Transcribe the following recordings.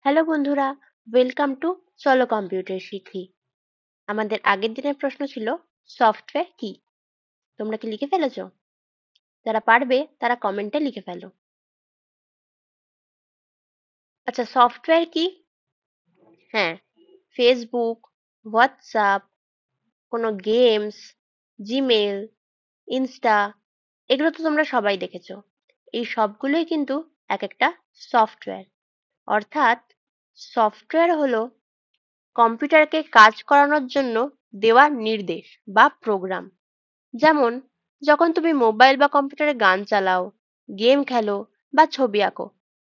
Hello বন্ধুরা, welcome to চলো computer শিখি। আমাদের আগের দিনের প্রশ্ন ছিল সফটওয়্যার কি? তোমরা কি লিখে ফেলেছো? যারা পারবে তারা কমেন্টে লিখে ফেলো। আচ্ছা, সফটওয়্যার কি? হ্যাঁ, ফেসবুক, হোয়াটসঅ্যাপ, কোনো গেমস, জিমেল, ইনস্টা, এগুলো তো তোমরা সবাই দেখেছো। এই সবগুলোই কিন্তু এক একটা সফটওয়্যার। অর্থাৎ সফটওয়্যার হলো কম্পিউটারকে কাজ করানোর জন্য দেওয়া নির্দেশ বা প্রোগ্রাম। যেমন যখন তুমি মোবাইল বা কম্পিউটারে গান চালাও, গেম খেলো বা ছবি আঁকো,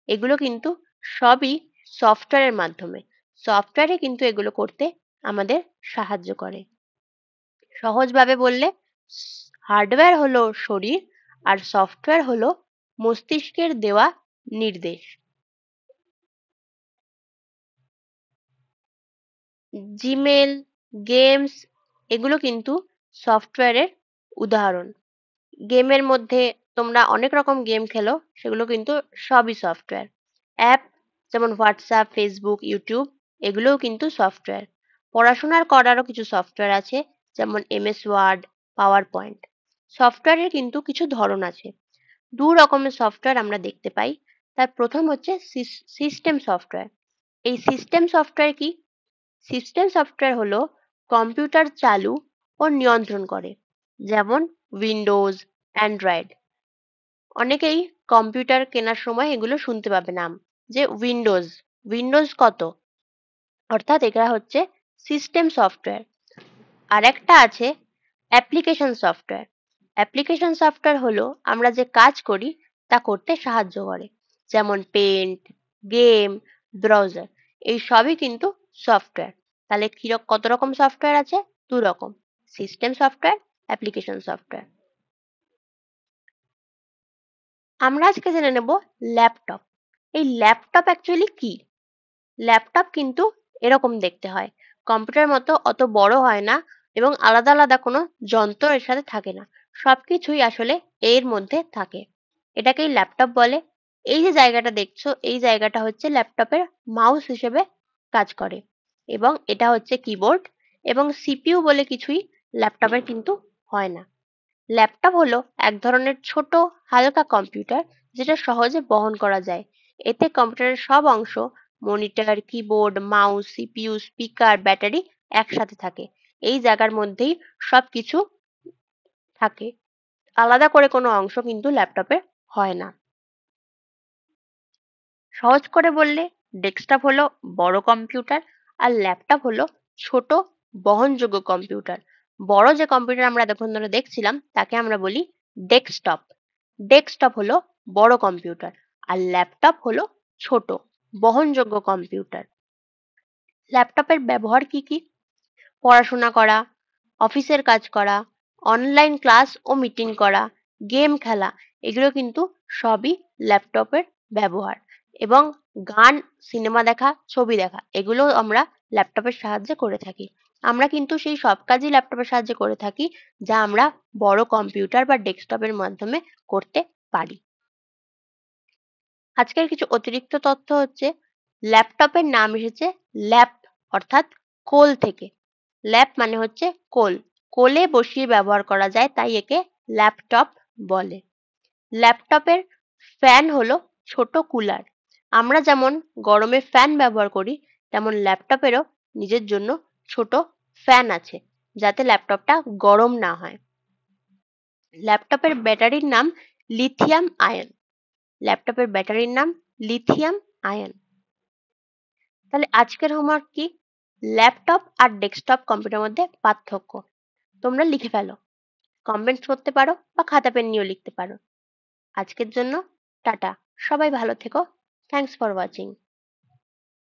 এগুলো কিন্তু সবই সফটওয়্যারের মাধ্যমে। সফটওয়্যারে কিন্তু এগুলো করতে আমাদের সাহায্য করে। সহজভাবে বললে হার্ডওয়্যার হলো শরীর আর সফটওয়্যার হলো মস্তিষ্কের দেওয়া নির্দেশ। জিমেল, গেমস, এগুলো কিন্তু সফটওয়্যারের উদাহরণ। গেমের মধ্যে তোমরা অনেক রকম গেম খেলো, সেগুলো কিন্তু সবই সফটওয়্যার। অ্যাপ যেমন হোয়াটসঅ্যাপ, ফেসবুক, ইউটিউব, এগুলোও কিন্তু সফটওয়্যার। পড়াশোনার করারও কিছু সফটওয়্যার আছে, যেমন এমএস ওয়ার্ড, পাওয়ার পয়েন্ট। সফটওয়্যারের কিন্তু কিছু ধরন আছে। দু রকমের সফটওয়্যার আমরা দেখতে পাই। তার প্রথম হচ্ছে সিস্টেম সফটওয়্যার। এই সিস্টেম সফটওয়্যার কি? সিস্টেম সফটওয়্যার হলো কম্পিউটার চালু ও নিয়ন্ত্রণ করে, যেমন উইন্ডোজ, অ্যান্ড্রয়েড। অনেকেই কম্পিউটার কেনার সময় এগুলো শুনতে পাবে নাম, যে উইন্ডোজ, উইন্ডোজ কত, অর্থাৎ এটা হচ্ছে সিস্টেম সফটওয়্যার। আর একটা আছে অ্যাপ্লিকেশন সফটওয়্যার। অ্যাপ্লিকেশন সফটওয়্যার হলো আমরা যে কাজ করি তা করতে সাহায্য করে, যেমন পেন্ট, গেম, ব্রাউজার, এই সবই কিন্তু সফটওয়্যার। তাহলে কত রকম সফটওয়্যার আছে? দু রকম, সিস্টেম সফটওয়্যার, অ্যাপ্লিকেশন সফটওয়্যার। আমরা আজকে জেনে নেব ল্যাপটপ। এই ল্যাপটপ অ্যাকচুয়ালি কি? ল্যাপটপ কিন্তু এরকম দেখতে হয়, কম্পিউটার মতো অত বড় হয় না এবং আলাদা আলাদা কোনো যন্ত্র এর সাথে থাকে না। সবকিছুই আসলে এর মধ্যে থাকে, এটাকেই ল্যাপটপ বলে। এই যে জায়গাটা দেখছো, এই জায়গাটা হচ্ছে ল্যাপটপের মাউস হিসেবে কাজ করে, এবং এটা হচ্ছে কিবোর্ড, এবং সিপিইউ বলে কিছুই ল্যাপটপের কিন্তু হয় না। ল্যাপটপ হলো এক ধরনের ছোট হালকা কম্পিউটার, যেটা সহজে বহন করা যায়। এতে কম্পিউটারের সব অংশ, monitor, keyboard, mouse, CPU, speaker, battery একসাথে থাকে। এই জায়গার মধ্যেই সবকিছু থাকে, আলাদা করে কোনো অংশ কিন্তু ল্যাপটপে হয় না। সহজ করে বললে ডেস্কটপ হলো বড় কম্পিউটার, আর ল্যাপটপ হলো ছোট বহনযোগ্য কম্পিউটার। বড় যে কম্পিউটার আমরা এতক্ষণ ধরে দেখছিলাম তাকে আমরা বলি ডেস্কটপ। ডেস্কটপ হলো বড় কম্পিউটার, আর ল্যাপটপ হলো ছোট বহনযোগ্য কম্পিউটার। ল্যাপটপের ব্যবহার কি কি? পড়াশোনা করা, অফিসের কাজ করা, অনলাইন ক্লাস ও মিটিং করা, গেম খেলা, এগুলো কিন্তু সবই ল্যাপটপের ব্যবহার। এবং গান, সিনেমা দেখা, ছবি দেখা, এগুলোও আমরা ল্যাপটপের সাহায্যে করে থাকি। আমরা কিন্তু সেই সব কাজই ল্যাপটপের সাহায্যে করে থাকি যা আমরা বড় কম্পিউটার বা ডেস্কটপের মাধ্যমে করতে পারি। আজকের কিছু অতিরিক্ত তথ্য হচ্ছে, ল্যাপটপের নাম এসেছে ল্যাপ অর্থাৎ কোল থেকে। ল্যাপ মানে হচ্ছে কোল, কোলে বসিয়ে ব্যবহার করা যায়, তাই একে ল্যাপটপ বলে। ল্যাপটপের ফ্যান হলো ছোট কুলার। আমরা যেমন গরমে ফ্যান ব্যবহার করি, তেমন ল্যাপটপেরও নিজের জন্য ছোট ফ্যান আছে, যাতে ল্যাপটপটা গরম না হয়। ল্যাপটপের ব্যাটারির নাম লিথিয়াম আয়ন। ল্যাপটপের ব্যাটারির নাম লিথিয়াম আয়ন। তাহলে আজকের হোমওয়ার্ক কি? ল্যাপটপ আর ডেস্কটপ কম্পিউটারের মধ্যে পার্থক্য তোমরা লিখে ফেলো, কমেন্ট করতে পারো বা খাতা পেন নিয়েও লিখতে পারো। আজকের জন্য টাটা, সবাই ভালো থেকো। Thanks for watching.